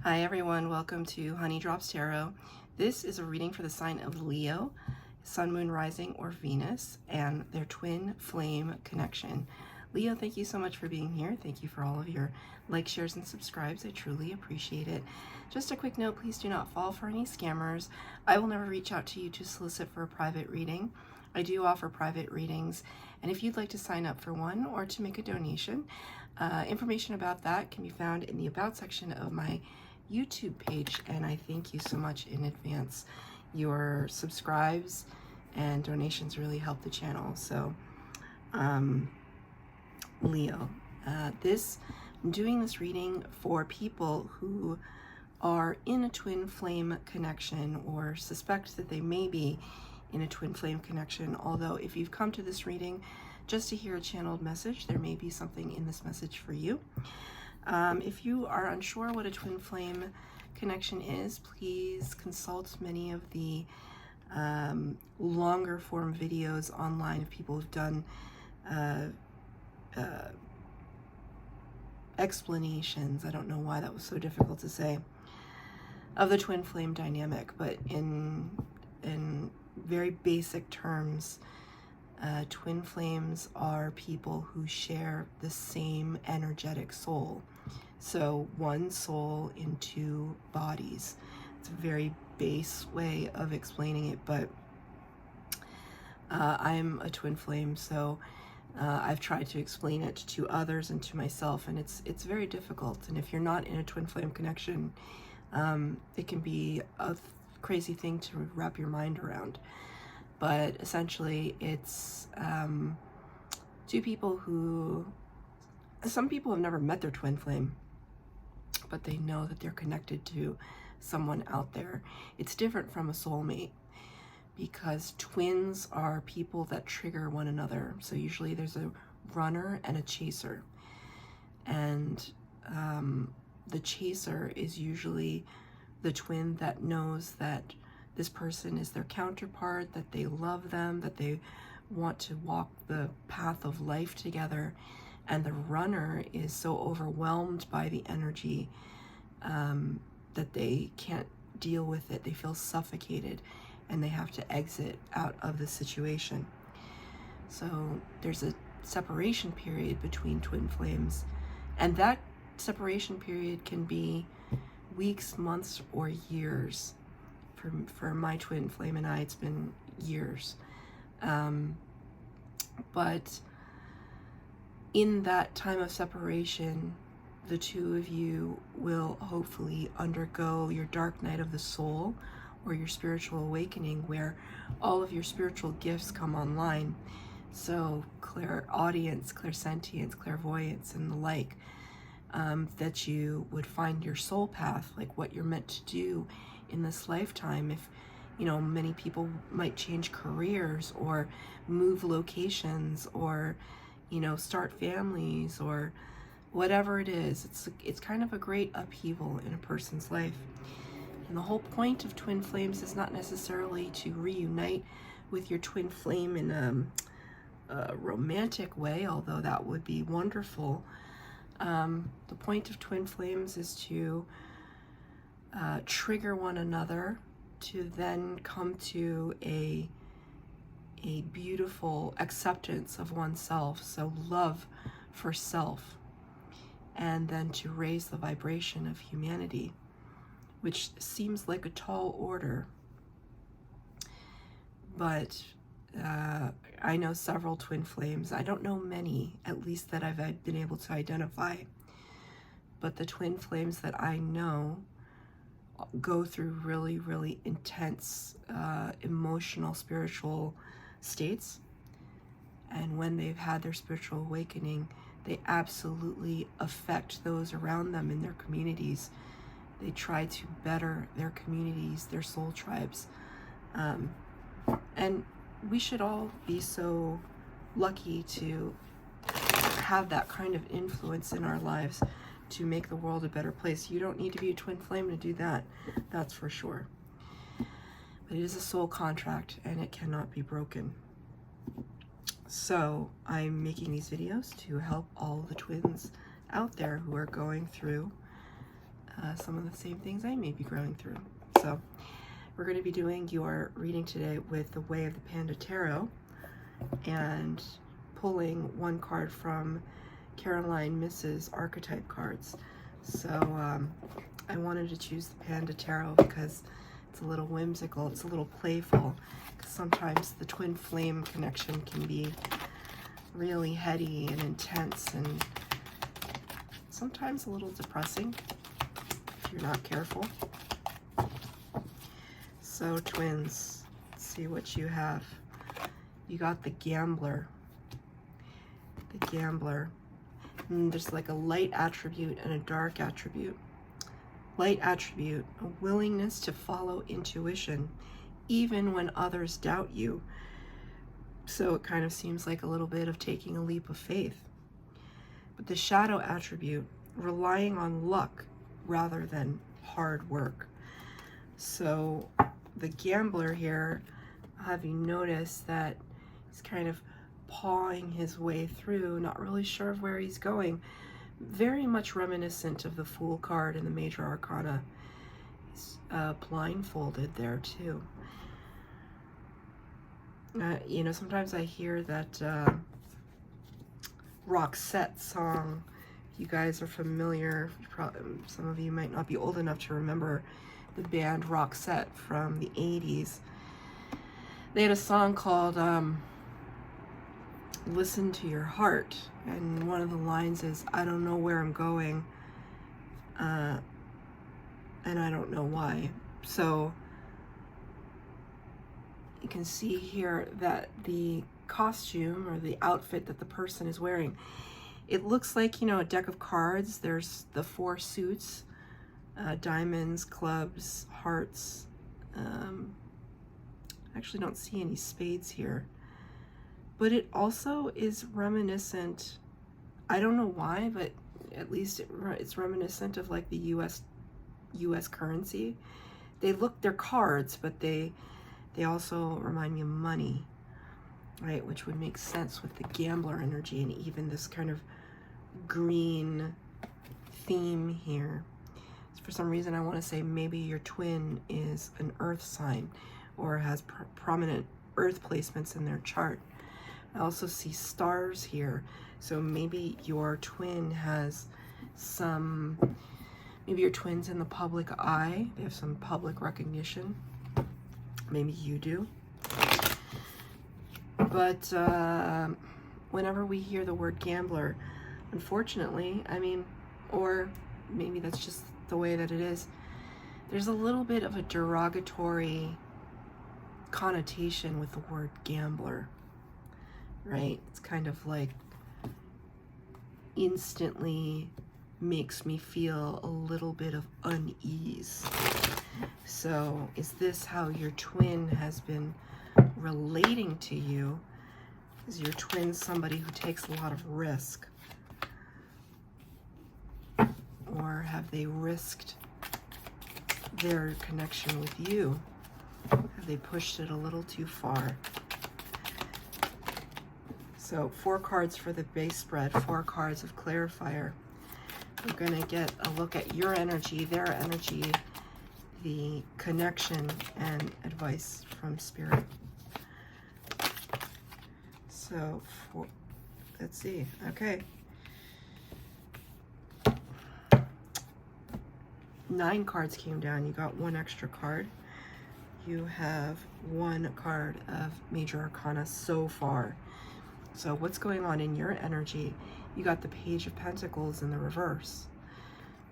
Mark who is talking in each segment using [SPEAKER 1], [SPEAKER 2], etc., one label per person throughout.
[SPEAKER 1] Hi everyone, welcome to Honey Drops Tarot. This is a reading for the sign of Leo, Sun, Moon, Rising, or Venus, and their twin flame connection. Leo, thank you so much for being here. Thank you for all of your likes, shares, and subscribes. I truly appreciate it. Just a quick note, please do not fall for any scammers. I will never reach out to you to solicit for a private reading. I do offer private readings, and if you'd like to sign up for one or to make a donation, information about that can be found in the About section of my YouTube page, and I thank you so much in advance. Your subscribes and donations really help the channel. So, Leo, I'm doing this reading for people who are in a twin flame connection or suspect that they may be in a twin flame connection. Although if you've come to this reading just to hear a channeled message, there may be something in this message for you. If you are unsure what a twin flame connection is, please consult many of the longer form videos online of people who've done explanations. I don't know why that was so difficult to say, of the twin flame dynamic, but in very basic terms, twin flames are people who share the same energetic soul. So one soul in two bodies. It's a very base way of explaining it, but I'm a twin flame, so I've tried to explain it to others and to myself, and it's very difficult. And if you're not in a twin flame connection, it can be a crazy thing to wrap your mind around. But essentially, it's two people who, some people have never met their twin flame, but they know that they're connected to someone out there. It's different from a soulmate, because twins are people that trigger one another. So usually there's a runner and a chaser. And the chaser is usually the twin that knows that this person is their counterpart, that they love them, that they want to walk the path of life together. And the runner is so overwhelmed by the energy that they can't deal with it. They feel suffocated and they have to exit out of the situation. So there's a separation period between twin flames, and that separation period can be weeks, months, or years. For my twin flame and I, it's been years. But in that time of separation, the two of you will hopefully undergo your dark night of the soul, or your spiritual awakening, where all of your spiritual gifts come online. So clairaudience, clairsentience, clairvoyance, and the like, that you would find your soul path, like what you're meant to do in this lifetime. If, you know, many people might change careers or move locations, or, you know, start families, or whatever it is. It's kind of a great upheaval in a person's life. And the whole point of twin flames is not necessarily to reunite with your twin flame in a romantic way, although that would be wonderful. The point of twin flames is to trigger one another, to then come to a beautiful acceptance of oneself, so love for self, and then to raise the vibration of humanity, which seems like a tall order. But I know several twin flames. I don't know many, at least that I've been able to identify. But the twin flames that I know go through really, really intense emotional, spiritual states. And when they've had their spiritual awakening, they absolutely affect those around them in their communities. They try to better their communities, their soul tribes. And we should all be so lucky to have that kind of influence in our lives to make the world a better place. You don't need to be a twin flame to do that, that's for sure. But it is a soul contract and it cannot be broken. So I'm making these videos to help all the twins out there who are going through some of the same things I may be going through. So we're going to be doing your reading today with the Way of the Panda Tarot and pulling one card from Caroline Mrs. Archetype cards. So I wanted to choose the Panda Tarot because it's a little whimsical, it's a little playful, because sometimes the twin flame connection can be really heady and intense and sometimes a little depressing if you're not careful. So twins, let's see what you have. You got the Gambler. The Gambler. And there's like a light attribute and a dark attribute. Light attribute, a willingness to follow intuition, even when others doubt you. So it kind of seems like a little bit of taking a leap of faith. But the shadow attribute, relying on luck rather than hard work. So the Gambler here, have you noticed that he's kind of pawing his way through, not really sure of where he's going. Very much reminiscent of the Fool card in the Major Arcana. He's blindfolded there too. You know, sometimes I hear that Roxette song. If you guys are familiar, some of you might not be old enough to remember the band Roxette from the 80s. They had a song called Listen to Your Heart, and one of the lines is, I don't know where I'm going, and I don't know why. So you can see here that the costume or the outfit that the person is wearing, it looks like, you know, a deck of cards. There's the 4 suits, diamonds, clubs, hearts. I actually don't see any spades here. But it also is reminiscent, I don't know why, but at least it's reminiscent of like the US currency. They're cards, but they also remind me of money, right? Which would make sense with the Gambler energy and even this kind of green theme here. So for some reason I want to say maybe your twin is an earth sign or has prominent earth placements in their chart. I also see stars here, so maybe your twin has some, maybe your twin's in the public eye, they have some public recognition, maybe you do. But whenever we hear the word Gambler, unfortunately, I mean, or maybe that's just the way that it is, there's a little bit of a derogatory connotation with the word gambler. Right? It's kind of like instantly makes me feel a little bit of unease. So is this how your twin has been relating to you? Is your twin somebody who takes a lot of risk? Or have they risked their connection with you? Have they pushed it a little too far? So 4 cards for the base spread, 4 cards of clarifier. We're going to get a look at your energy, their energy, the connection, and advice from Spirit. So, let's see. Okay. 9 cards came down. You got 1 extra card. You have 1 card of Major Arcana so far. So what's going on in your energy? You got the Page of Pentacles in the reverse.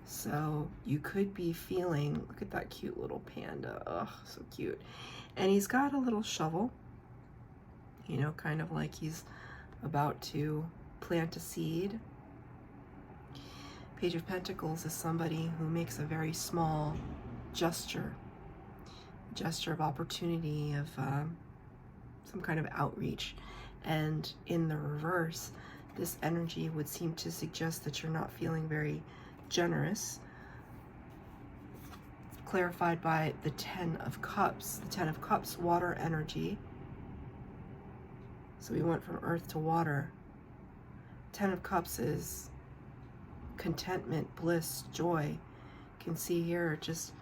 [SPEAKER 1] So you could be feeling, look at that cute little panda. Oh, so cute. And he's got a little shovel, you know, kind of like he's about to plant a seed. Page of Pentacles is somebody who makes a very small gesture of opportunity, of some kind of outreach. And in the reverse, this energy would seem to suggest that you're not feeling very generous. Clarified by the 10 of Cups. The 10 of Cups, water energy. So we went from earth to water. 10 of Cups is contentment, bliss, joy, can see here just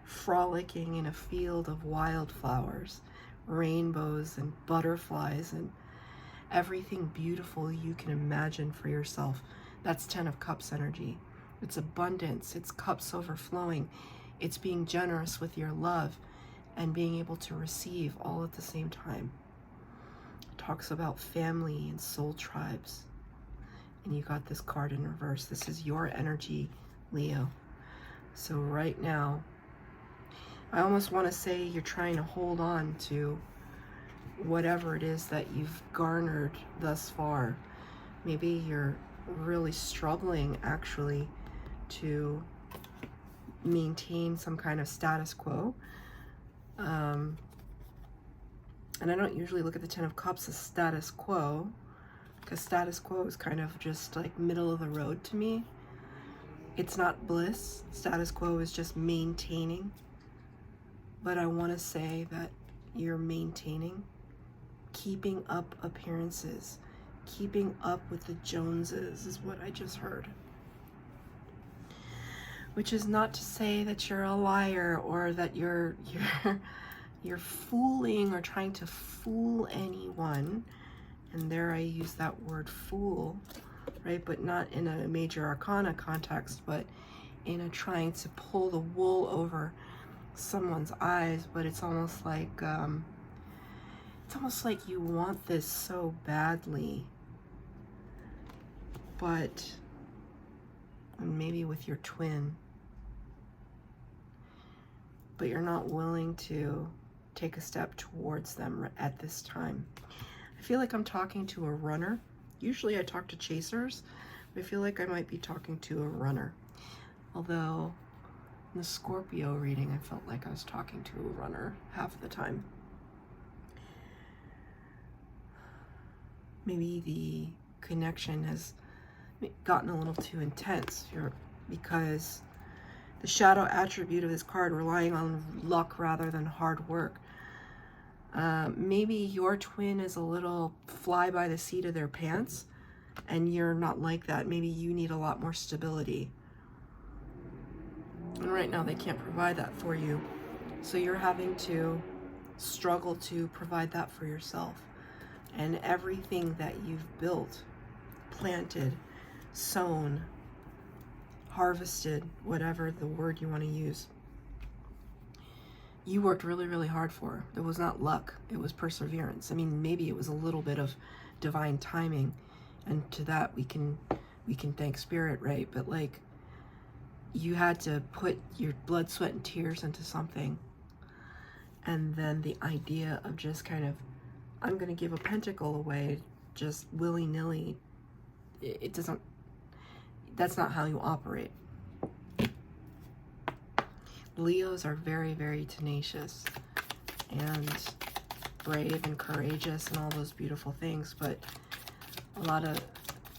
[SPEAKER 1] frolicking in a field of wildflowers, rainbows and butterflies and everything beautiful you can imagine for yourself. That's 10 of Cups energy. It's abundance, it's cups overflowing, it's being generous with your love and being able to receive all at the same time. It talks about family and soul tribes. And you got this card in reverse. This is your energy, Leo. So right now, I almost want to say you're trying to hold on to whatever it is that you've garnered thus far. Maybe you're really struggling actually to maintain some kind of status quo. And I don't usually look at the 10 of Cups as status quo, because status quo is kind of just like middle of the road to me. It's not bliss. Status quo is just maintaining. But I want to say that you're maintaining, keeping up appearances, keeping up with the Joneses is what I just heard. Which is not to say that you're a liar or that you're fooling or trying to fool anyone. And there I use that word fool, right? But not in a major arcana context, but in a trying to pull the wool over someone's eyes. But it's almost like you want this so badly, but maybe with your twin, but you're not willing to take a step towards them at this time. I feel like I'm talking to a runner. Usually I talk to chasers, but I feel like I might be talking to a runner. Although in the Scorpio reading, I felt like I was talking to a runner half the time. Maybe the connection has gotten a little too intense because the shadow attribute of this card, relying on luck rather than hard work. Maybe your twin is a little fly by the seat of their pants and you're not like that. Maybe you need a lot more stability. And right now they can't provide that for you. So you're having to struggle to provide that for yourself. And everything that you've built, planted, sown, harvested, whatever the word you want to use, you worked really, really hard for. It was not luck, it was perseverance. I mean, maybe it was a little bit of divine timing, and to that we can thank spirit, right? But like, you had to put your blood, sweat, and tears into something, and then the idea of just kind of, I'm going to give a pentacle away just willy-nilly, it doesn't, that's not how you operate. Leos are very, very tenacious and brave and courageous and all those beautiful things, but a lot of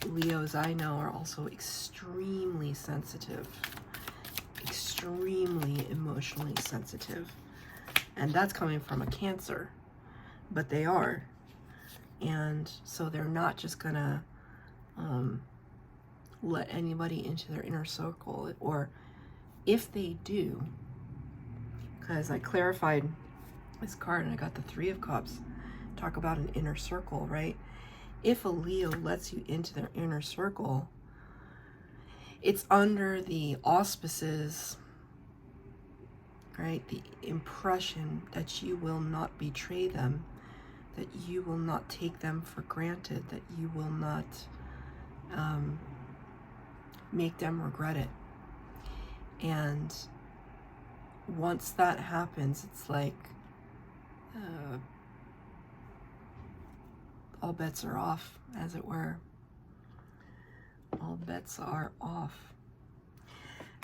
[SPEAKER 1] Leos I know are also extremely sensitive, extremely emotionally sensitive, and that's coming from a Cancer, but they are. And so they're not just gonna let anybody into their inner circle, or if they do, because I clarified this card and I got the 3 of Cups, talk about an inner circle, right? If a Leo lets you into their inner circle, it's under the auspices, right? The impression that you will not betray them, that you will not take them for granted, that you will not make them regret it. And once that happens, it's like all bets are off, as it were. All bets are off.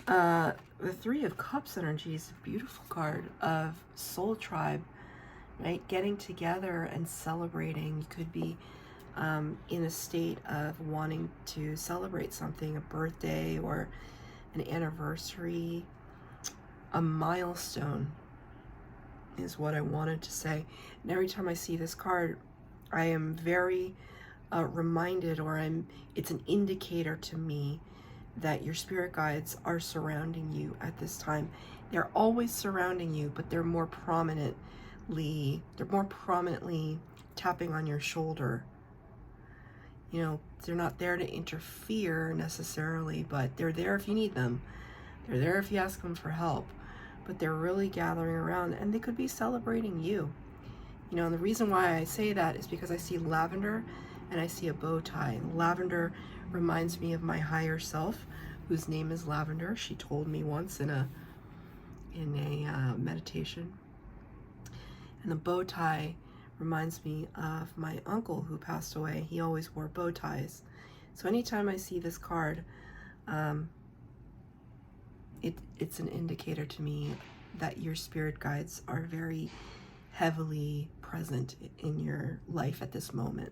[SPEAKER 1] The 3 of Cups energy is a beautiful card of soul tribe, right? Getting together and celebrating. You could be in a state of wanting to celebrate something, a birthday or an anniversary, a milestone is what I wanted to say. And every time I see this card, I am very reminded, or it's an indicator to me that your spirit guides are surrounding you at this time. They're always surrounding you, but they're more prominently tapping on your shoulder. You know, they're not there to interfere necessarily, but they're there if you need them. They're there if you ask them for help. But they're really gathering around, and they could be celebrating you. You know, and the reason why I say that is because I see lavender and I see a bow tie. Lavender reminds me of my higher self, whose name is Lavender. She told me once in a meditation. And the bow tie reminds me of my uncle who passed away. He always wore bow ties. So anytime I see this card, it's an indicator to me that your spirit guides are very heavily present in your life at this moment.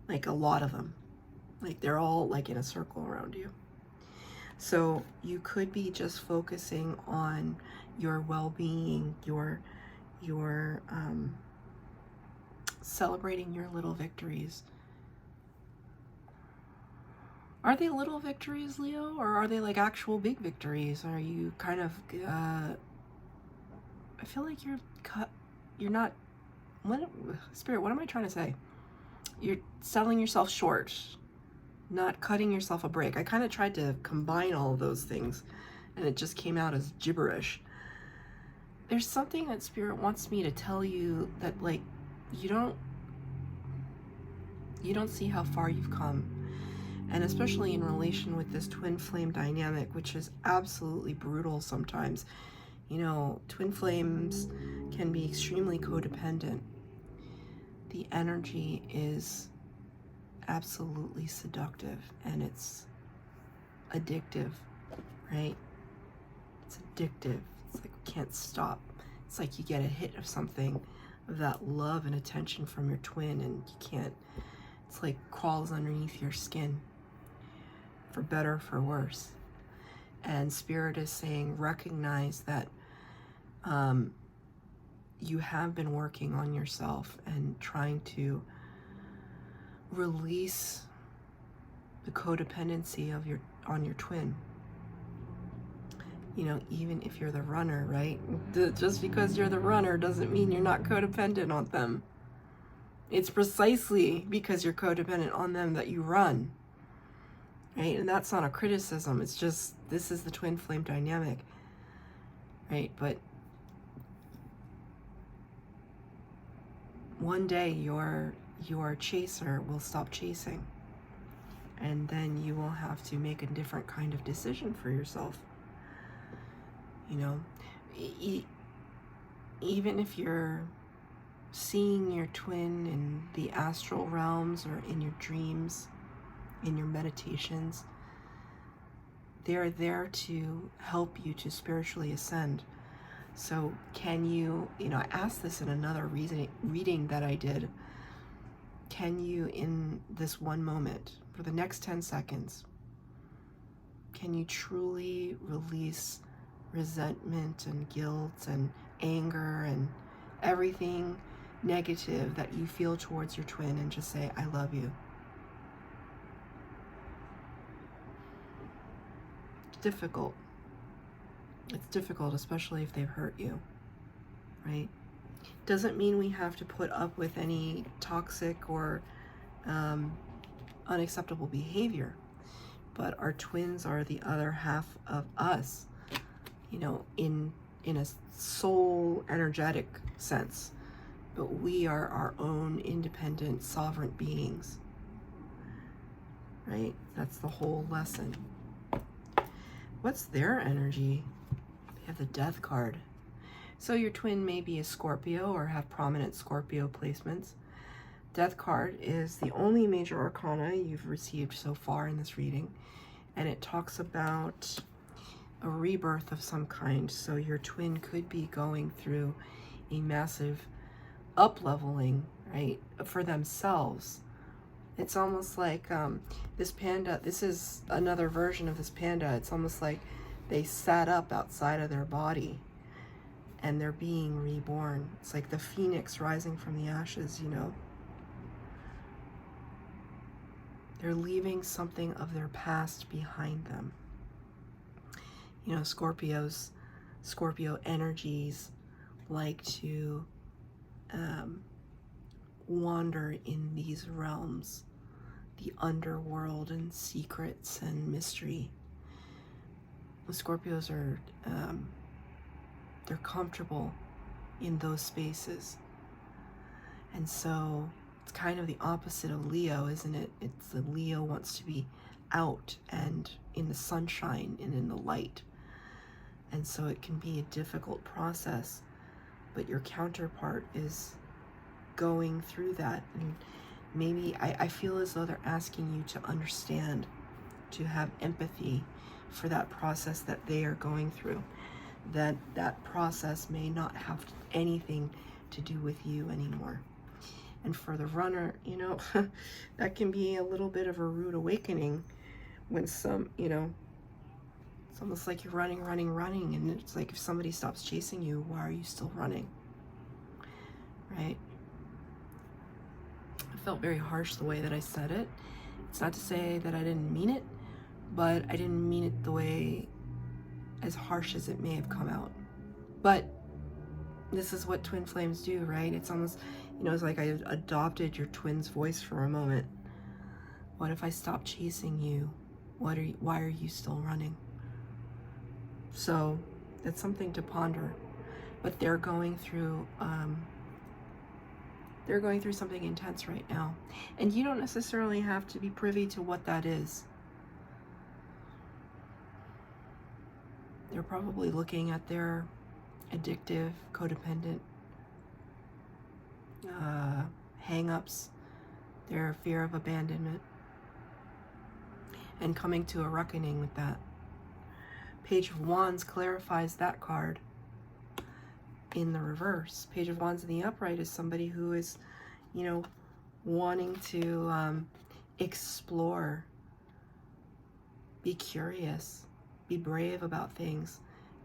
[SPEAKER 1] Like a lot of them. Like they're all like in a circle around you. So you could be just focusing on your well-being, your celebrating your little victories. Are they little victories, Leo, or are they like actual big victories? Are you kind of I feel like you're not, Spirit, what am I trying to say? You're selling yourself short, not cutting yourself a break. I kind of tried to combine all of those things and it just came out as gibberish. There's something that Spirit wants me to tell you, that like you don't see how far you've come. And especially in relation with this twin flame dynamic, which is absolutely brutal sometimes. You know, twin flames can be extremely codependent. The energy is absolutely seductive and it's addictive, right? It's addictive. It's like you can't stop. It's like you get a hit of something, of that love and attention from your twin, and you can't, it's like crawls underneath your skin, for better, for worse. And Spirit is saying, recognize that you have been working on yourself and trying to release the codependency of on your twin. You know, even if you're the runner, right? Just because you're the runner doesn't mean you're not codependent on them. It's precisely because you're codependent on them that you run, right? And that's not a criticism. It's just, this is the twin flame dynamic, right? But one day your chaser will stop chasing, and then you will have to make a different kind of decision for yourself. You know, even if you're seeing your twin in the astral realms or in your dreams, in your meditations, they're there to help you to spiritually ascend. So can you, I asked this in another reading that I did, can you, in this one moment, for the next 10 seconds, can you truly release resentment and guilt and anger and everything negative that you feel towards your twin, and just say, I love you? It's difficult. It's difficult, especially if they've hurt you, right? Doesn't mean we have to put up with any toxic or unacceptable behavior, but our twins are the other half of us, in a soul energetic sense, but we are our own independent sovereign beings, right? That's the whole lesson. What's their energy? They have the Death card. So your twin may be a Scorpio or have prominent Scorpio placements. Death card is the only major arcana you've received so far in this reading, and it talks about a rebirth of some kind. So your twin could be going through a massive up-leveling, right, for themselves. It's almost like this panda, this is another version of this panda. It's almost like they sat up outside of their body and they're being reborn. It's like the phoenix rising from the ashes, They're leaving something of their past behind them. You know, Scorpio energies like to wander in these realms, the underworld and secrets and mystery. The Scorpios are, they're comfortable in those spaces. And so it's kind of the opposite of Leo, isn't it? It's the Leo wants to be out and in the sunshine and in the light. And so it can be a difficult process, but your counterpart is going through that. And maybe I feel as though they're asking you to understand, to have empathy for that process that they are going through. That process may not have anything to do with you anymore. And for the runner, you know, that can be a little bit of a rude awakening when you know, it's almost like you're running, and it's like if somebody stops chasing you, why are you still running? Right? It felt very harsh the way that I said it. It's not to say that I didn't mean it, but I didn't mean it the way as harsh as it may have come out. But this is what twin flames do, right? It's almost, you know, it's like I adopted your twin's voice for a moment. What if I stop chasing you? Why are you still running? So that's something to ponder. But they're going through something intense right now. And you don't necessarily have to be privy to what that is. They're probably looking at their addictive, codependent hang-ups, their fear of abandonment, and coming to a reckoning with that. Page of Wands clarifies that card in the reverse. Page of Wands in the upright is somebody who is, you know, wanting to explore, be curious, be brave about things,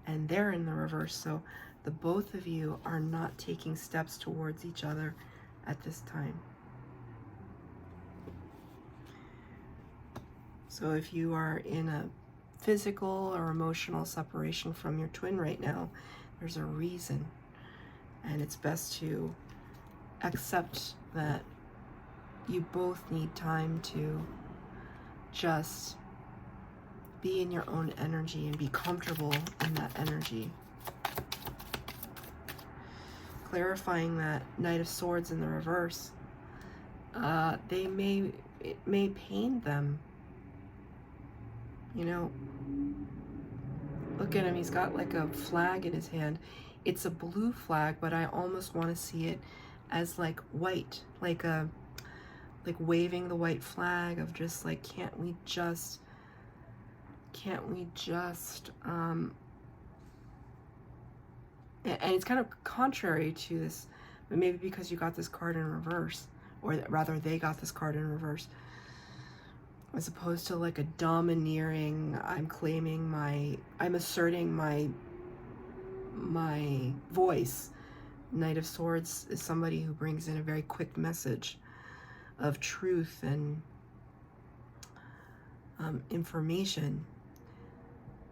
[SPEAKER 1] and they're in the reverse. So the both of you are not taking steps towards each other at this time. So if you are in a physical or emotional separation from your twin right now, there's a reason, and it's best to accept that you both need time to just be in your own energy and be comfortable in that energy. Clarifying that Knight of Swords in the reverse, it may pain them. You know, look at him, he's got like a flag in his hand. It's a blue flag, but I almost want to see it as like white, like waving the white flag of just like, can't we just and it's kind of contrary to this, but maybe because you got this card in reverse, or rather they got this card in reverse, as opposed to like a domineering, I'm asserting my voice. Knight of Swords is somebody who brings in a very quick message of truth and information.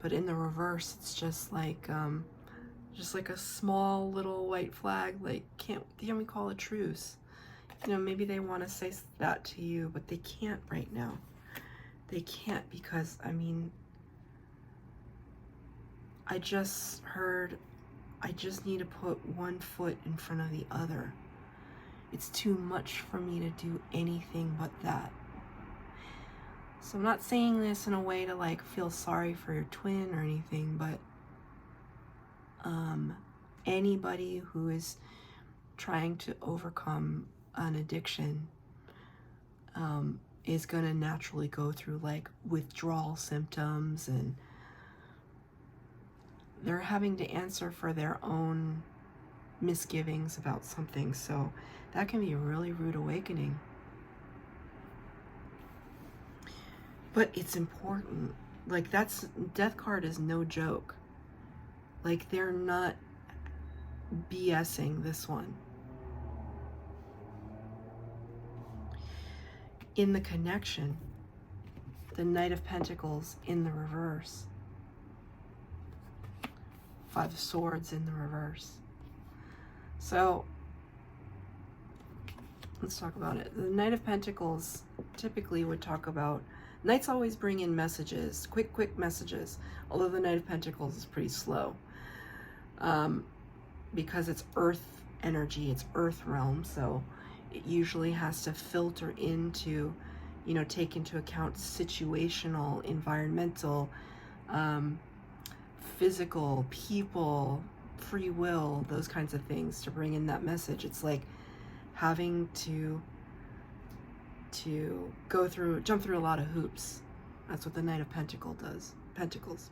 [SPEAKER 1] But in the reverse, it's just like a small little white flag, like, can we call a truce? You know, maybe they want to say that to you, but they can't right now. They can't because, I mean, I just heard, I just need to put one foot in front of the other. It's too much for me to do anything but that. So I'm not saying this in a way to like feel sorry for your twin or anything, but anybody who is trying to overcome an addiction is going to naturally go through like withdrawal symptoms, and they're having to answer for their own misgivings about something. So that can be a really rude awakening. But it's important. Like, Death card is no joke. Like, they're not BSing this one. In the connection, the Knight of Pentacles in the reverse. Five of Swords in the reverse. So let's talk about it. The Knight of Pentacles typically would talk about, Knights always bring in messages, quick messages, although the Knight of Pentacles is pretty slow, because it's earth energy, it's earth realm, so it usually has to filter into, you know, take into account situational, environmental, physical, people, free will, those kinds of things to bring in that message. It's like having to jump through a lot of hoops. That's what the Knight of Pentacles.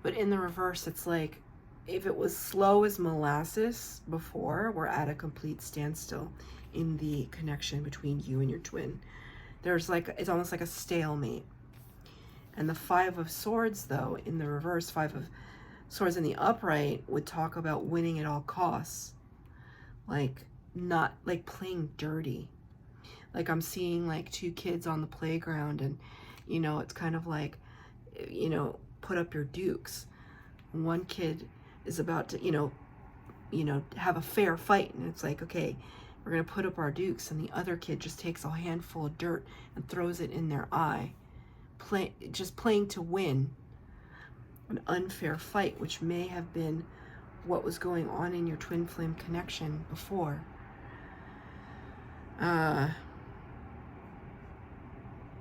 [SPEAKER 1] But in the reverse, it's like, if it was slow as molasses before, we're at a complete standstill in the connection between you and your twin. There's like, it's almost like a stalemate. And the Five of Swords, though, in the reverse, Five of Swords in the upright would talk about winning at all costs. Like, not like playing dirty. Like, I'm seeing like two kids on the playground, and, you know, it's kind of like, you know, put up your dukes. One kid is about to, you know, have a fair fight, and it's like, okay, we're gonna put up our dukes, and the other kid just takes a handful of dirt and throws it in their eye, just playing to win an unfair fight, which may have been what was going on in your twin flame connection before.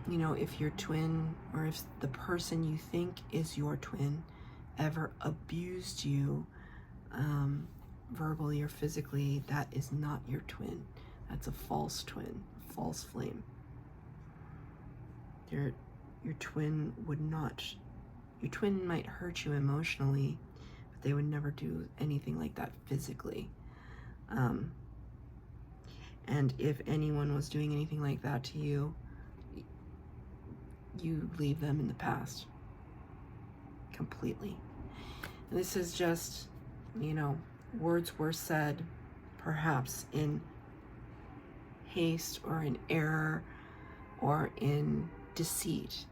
[SPEAKER 1] You know, if your twin, or if the person you think is your twin ever abused you, verbally or physically, that is not your twin. That's a false twin, false flame. Your twin would not, your twin might hurt you emotionally, but they would never do anything like that physically. And if anyone was doing anything like that to you, you leave them in the past completely. And this is just, you know, words were said perhaps in haste or in error or in deceit.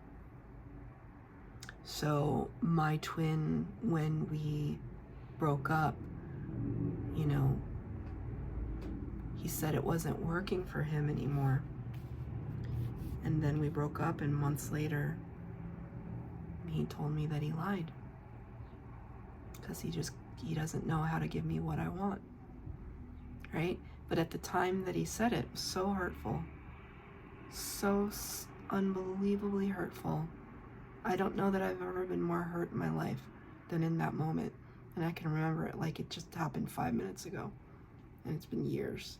[SPEAKER 1] So my twin, when we broke up, you know, he said it wasn't working for him anymore. And then we broke up, and months later, he told me that he lied. Because he doesn't know how to give me what I want. Right? But at the time that he said it was so hurtful. So unbelievably hurtful. I don't know that I've ever been more hurt in my life than in that moment. And I can remember it like it just happened 5 minutes ago. And it's been years.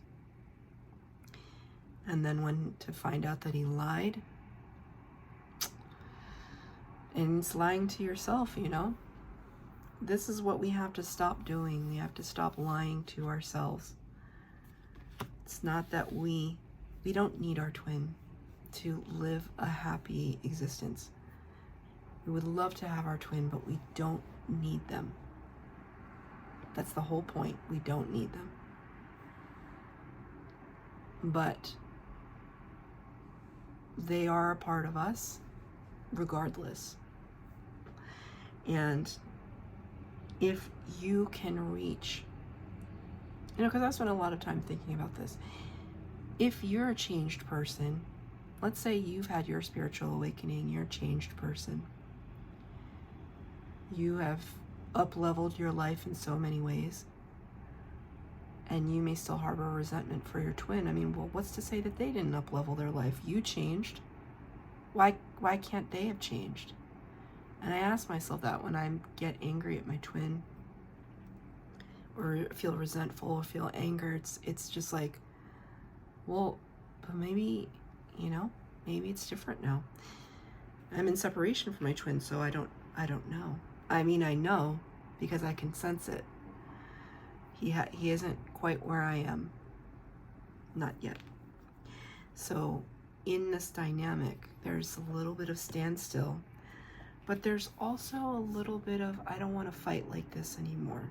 [SPEAKER 1] And then when to find out that he lied, and it's lying to yourself, you know. This is what we have to stop doing. We have to stop lying to ourselves. It's not that we don't need our twin to live a happy existence. We would love to have our twin, but we don't need them. That's the whole point. We don't need them. But they are a part of us regardless. And if you can reach, you know, because I spent a lot of time thinking about this. If you're a changed person, let's say you've had your spiritual awakening, you're a changed person. You have up-leveled your life in so many ways. And you may still harbor resentment for your twin. I mean, well, what's to say that they didn't up-level their life? You changed. Why can't they have changed? And I ask myself that when I get angry at my twin, or feel resentful, or feel anger. It's just like, well, but maybe, you know, maybe it's different now. I'm in separation from my twin, so I don't know. I mean, I know because I can sense it. He isn't quite where I am. Not yet. So in this dynamic, there's a little bit of standstill, but there's also a little bit of, I don't want to fight like this anymore.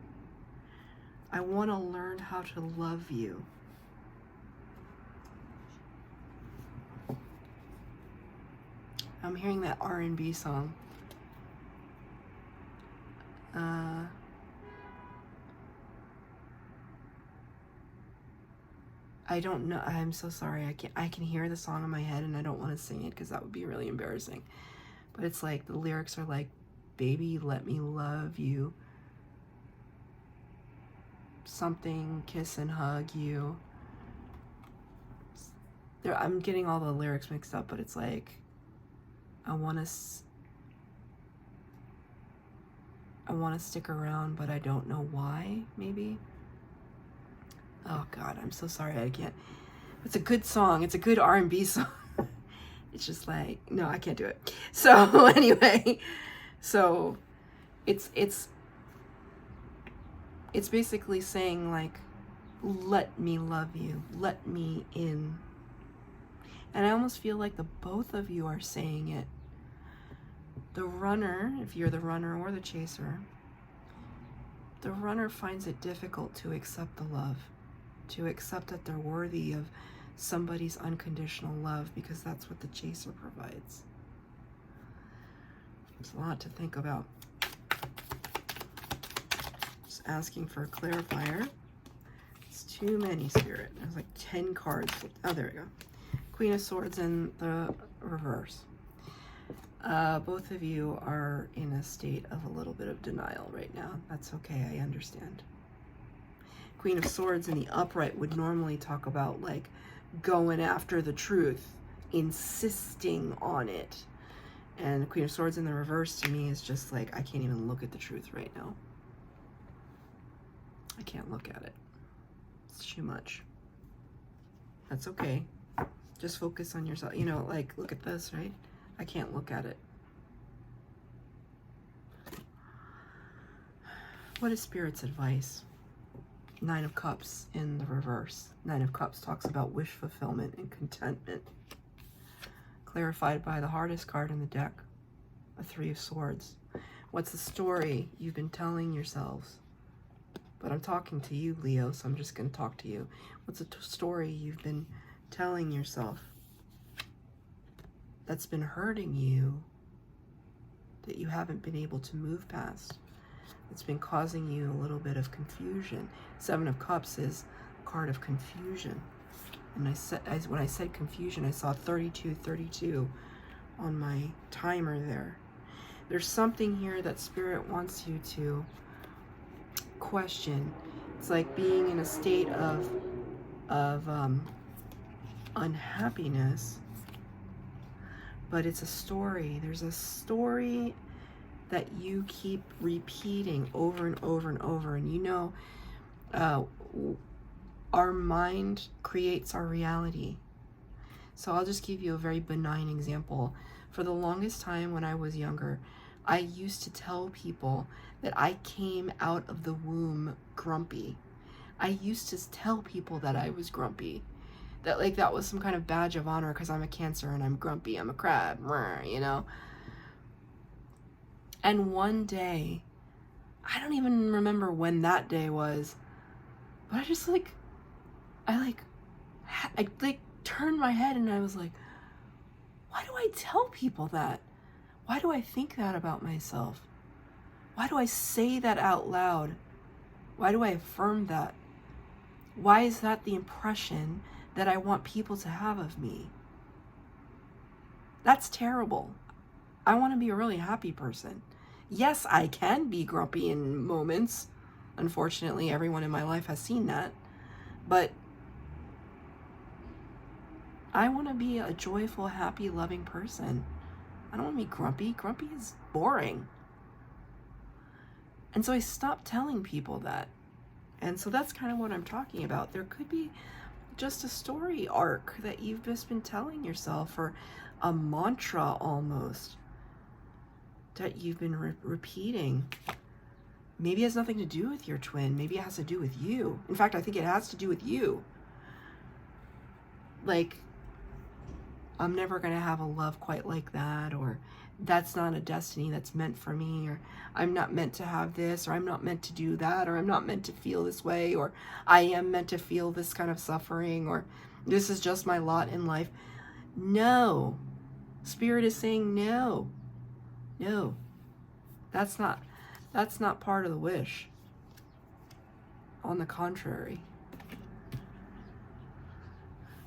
[SPEAKER 1] I want to learn how to love you. I'm hearing that R&B song. I don't know. I'm so sorry. I can hear the song in my head and I don't want to sing it because that would be really embarrassing. But it's like the lyrics are like, baby, let me love you. Something, kiss and hug you. I'm getting all the lyrics mixed up, but it's like, I want to stick around, but I don't know why, maybe. Oh God, I'm so sorry. I can't. It's a good song. It's a good R&B song. It's just like, no, I can't do it. So anyway, so it's basically saying like, let me love you, let me in. And I almost feel like the both of you are saying it. The runner, if you're the runner or the chaser, the runner finds it difficult to accept the love, to accept that they're worthy of somebody's unconditional love, because that's what the chaser provides. There's a lot to think about. Just asking for a clarifier. It's too many, Spirit. There's like 10 cards. Oh, there we go. Queen of Swords in the reverse. Both of you are in a state of a little bit of denial right now. That's okay, I understand. Queen of Swords in the upright would normally talk about like going after the truth, insisting on it. And the Queen of Swords in the reverse to me is just like, I can't even look at the truth right now. I can't look at it. It's too much. That's okay. Just focus on yourself. You know, like, look at this, right? I can't look at it. What is Spirit's advice? Nine of Cups in the reverse. Nine of Cups talks about wish fulfillment and contentment. Clarified by the hardest card in the deck, a Three of Swords. What's the story you've been telling yourselves? But I'm talking to you, Leo, so I'm just going to talk to you. What's the story you've been telling yourself that's been hurting you, that you haven't been able to move past? It's been causing you a little bit of confusion. Seven of Cups is a card of confusion. And when I said confusion, I saw 32 on my timer there. There's something here that Spirit wants you to question. It's like being in a state of unhappiness, but it's a story. There's a story that you keep repeating over and over and over. And you know, our mind creates our reality. So I'll just give you a very benign example. For the longest time when I was younger, I used to tell people that I came out of the womb grumpy. I used to tell people that I was grumpy. That like that was some kind of badge of honor because I'm a Cancer and I'm grumpy. I'm a crab, you know? And one day, I don't even remember when that day was, but I just I turned my head and I was like, why do I tell people that? Why do I think that about myself? Why do I say that out loud? Why do I affirm that? Why is that the impression that I want people to have of me? That's terrible. I want to be a really happy person. Yes, I can be grumpy in moments. Unfortunately, everyone in my life has seen that. But I want to be a joyful, happy, loving person. I don't want to be grumpy. Grumpy is boring. And so I stopped telling people that. And so that's kind of what I'm talking about. There could be just a story arc that you've just been telling yourself, or a mantra almost that you've been repeating. Maybe it has nothing to do with your twin. Maybe it has to do with you. In fact, I think it has to do with you. Like, I'm never going to have a love quite like that, or that's not a destiny that's meant for me, or I'm not meant to have this, or I'm not meant to do that, or I'm not meant to feel this way, or I am meant to feel this kind of suffering, or this is just my lot in life. No, Spirit is saying no. No. That's not part of the wish. On the contrary.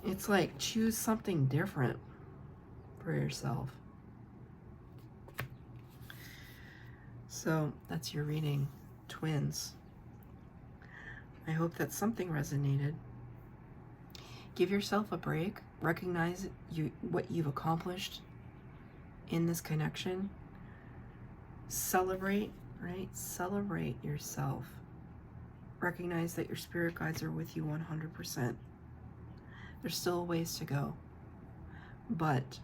[SPEAKER 1] It's like, choose something different for yourself. So that's your reading, twins. I hope that something resonated. Give yourself a break. Recognize what you've accomplished in this connection. Celebrate, right? Celebrate yourself. Recognize that your spirit guides are with you 100%. There's still a ways to go. But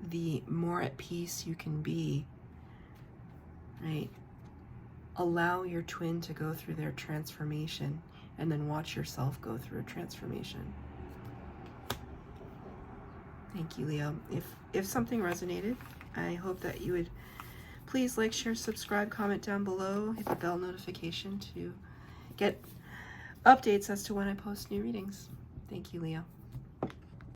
[SPEAKER 1] the more at peace you can be, right? Allow your twin to go through their transformation and then watch yourself go through a transformation. Thank you, Leo. If something resonated, I hope that you would please like, share, subscribe, comment down below, hit the bell notification to get updates as to when I post new readings. Thank you, Leo.